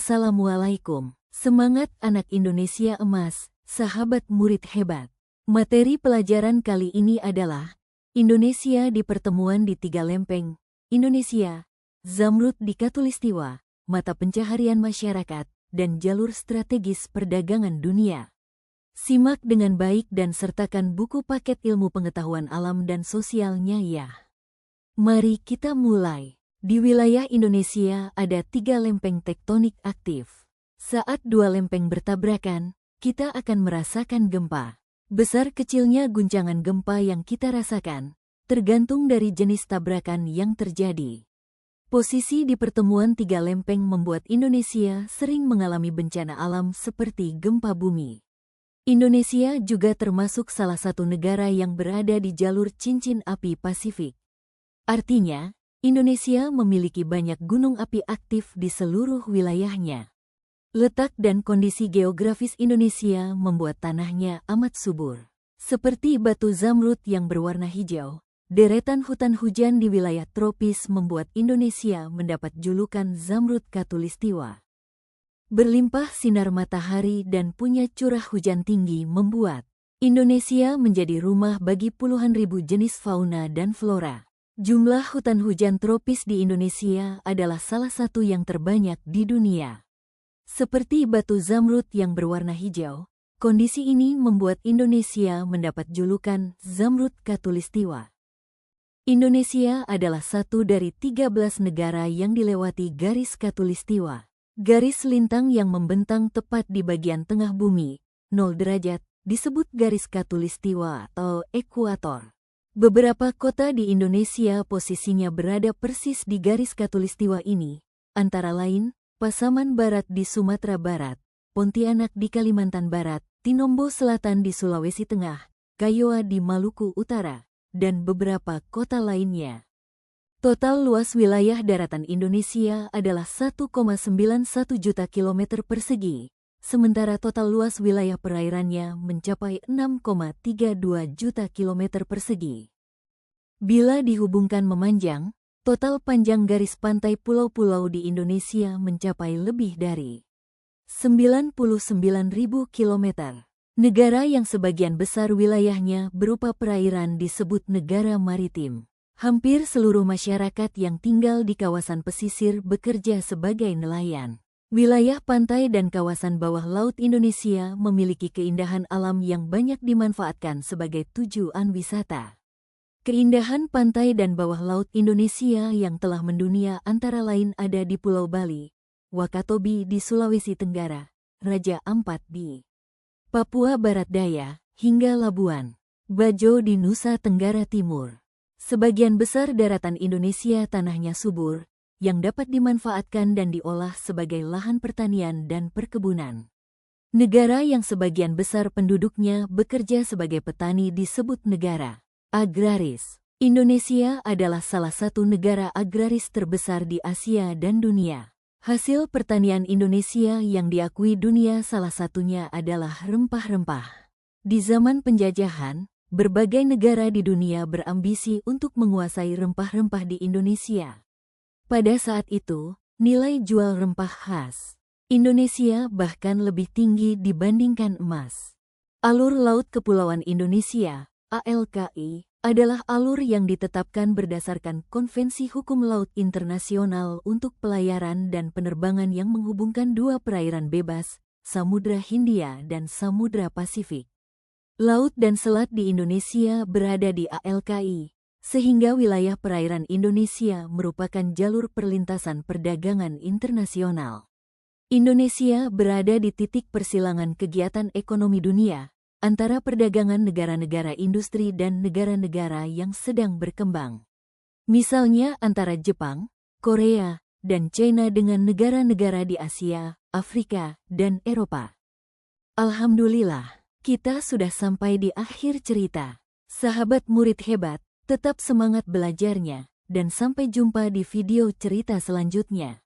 Assalamualaikum. Semangat anak Indonesia emas, sahabat murid hebat. Materi pelajaran kali ini adalah Indonesia di pertemuan di Tiga Lempeng, Indonesia, Zamrud di Khatulistiwa, mata pencaharian masyarakat, dan jalur strategis perdagangan dunia. Simak dengan baik dan sertakan buku paket ilmu pengetahuan alam dan sosialnya ya. Mari kita mulai. Di wilayah Indonesia ada 3 lempeng tektonik aktif. Saat 2 lempeng bertabrakan, kita akan merasakan gempa. Besar kecilnya guncangan gempa yang kita rasakan, tergantung dari jenis tabrakan yang terjadi. Posisi di pertemuan 3 lempeng membuat Indonesia sering mengalami bencana alam seperti gempa bumi. Indonesia juga termasuk salah satu negara yang berada di jalur cincin api Pasifik. Artinya, Indonesia memiliki banyak gunung api aktif di seluruh wilayahnya. Letak dan kondisi geografis Indonesia membuat tanahnya amat subur. Seperti batu zamrud yang berwarna hijau, deretan hutan hujan di wilayah tropis membuat Indonesia mendapat julukan Zamrud Khatulistiwa. Berlimpah sinar matahari dan punya curah hujan tinggi membuat Indonesia menjadi rumah bagi puluhan ribu jenis fauna dan flora. Jumlah hutan hujan tropis di Indonesia adalah salah satu yang terbanyak di dunia. Seperti batu zamrud yang berwarna hijau, kondisi ini membuat Indonesia mendapat julukan Zamrud Khatulistiwa. Indonesia adalah satu dari 13 negara yang dilewati garis Khatulistiwa. Garis lintang yang membentang tepat di bagian tengah bumi, 0 derajat, disebut garis Khatulistiwa atau ekuator. Beberapa kota di Indonesia posisinya berada persis di garis Khatulistiwa ini, antara lain, Pasaman Barat di Sumatera Barat, Pontianak di Kalimantan Barat, Tinombo Selatan di Sulawesi Tengah, Kayoa di Maluku Utara, dan beberapa kota lainnya. Total luas wilayah daratan Indonesia adalah 1,91 juta kilometer persegi, sementara total luas wilayah perairannya mencapai 6,32 juta kilometer persegi. Bila dihubungkan memanjang, total panjang garis pantai pulau-pulau di Indonesia mencapai lebih dari 99.000 kilometer. Negara yang sebagian besar wilayahnya berupa perairan disebut negara maritim. Hampir seluruh masyarakat yang tinggal di kawasan pesisir bekerja sebagai nelayan. Wilayah pantai dan kawasan bawah laut Indonesia memiliki keindahan alam yang banyak dimanfaatkan sebagai tujuan wisata. Keindahan pantai dan bawah laut Indonesia yang telah mendunia antara lain ada di Pulau Bali, Wakatobi di Sulawesi Tenggara, Raja Ampat di Papua Barat Daya, hingga Labuan Bajo di Nusa Tenggara Timur. Sebagian besar daratan Indonesia tanahnya subur, yang dapat dimanfaatkan dan diolah sebagai lahan pertanian dan perkebunan. Negara yang sebagian besar penduduknya bekerja sebagai petani disebut negara agraris. Indonesia adalah salah satu negara agraris terbesar di Asia dan dunia. Hasil pertanian Indonesia yang diakui dunia salah satunya adalah rempah-rempah. Di zaman penjajahan, berbagai negara di dunia berambisi untuk menguasai rempah-rempah di Indonesia. Pada saat itu, nilai jual rempah khas Indonesia bahkan lebih tinggi dibandingkan emas. Alur Laut Kepulauan Indonesia, ALKI, adalah alur yang ditetapkan berdasarkan Konvensi Hukum Laut Internasional untuk pelayaran dan penerbangan yang menghubungkan 2 perairan bebas, Samudra Hindia dan Samudra Pasifik. Laut dan selat di Indonesia berada di ALKI, sehingga wilayah perairan Indonesia merupakan jalur perlintasan perdagangan internasional. Indonesia berada di titik persilangan kegiatan ekonomi dunia, antara perdagangan negara-negara industri dan negara-negara yang sedang berkembang. Misalnya antara Jepang, Korea, dan China dengan negara-negara di Asia, Afrika, dan Eropa. Alhamdulillah. Kita sudah sampai di akhir cerita. Sahabat murid hebat, tetap semangat belajarnya, dan sampai jumpa di video cerita selanjutnya.